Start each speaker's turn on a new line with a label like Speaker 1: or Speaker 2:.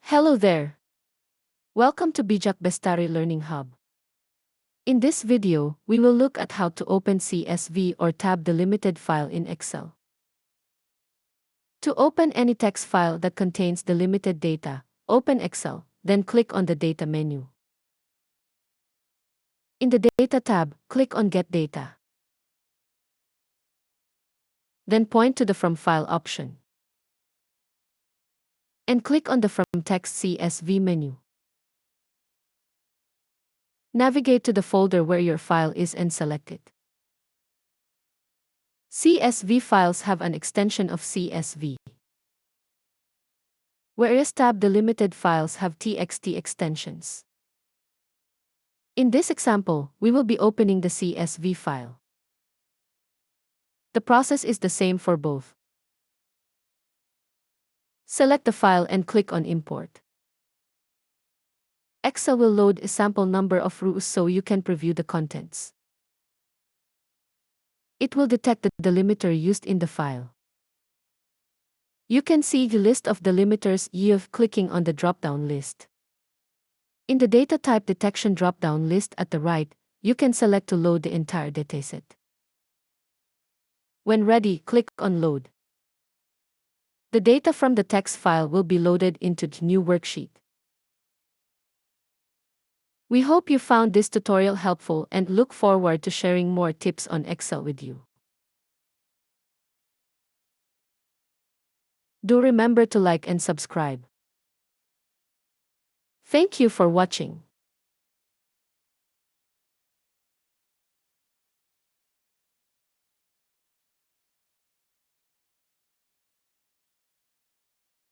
Speaker 1: Hello there. Welcome to Bijak Bestari Learning Hub. In this video, we will look at how to open CSV or tab-delimited file in Excel. To open any text file that contains delimited data, open Excel, then click on the Data menu. In the Data tab, click on Get Data. Then point to the From File option. And click on the From Text CSV menu. Navigate to the folder where your file is and select it. CSV files have an extension of CSV, whereas tab-delimited files have TXT extensions. In this example, we will be opening the CSV file. The process is the same for both. Select the file and click on Import. Excel will load a sample number of rows so you can preview the contents. It will detect the delimiter used in the file. You can see the list of delimiters used clicking on the drop-down list. In the Data Type Detection drop-down list at the right, you can select to load the entire dataset. When ready, click on Load. The data from the text file will be loaded into the new worksheet. We hope you found this tutorial helpful and look forward to sharing more tips on Excel with you. Do remember to like and subscribe. Thank you for watching.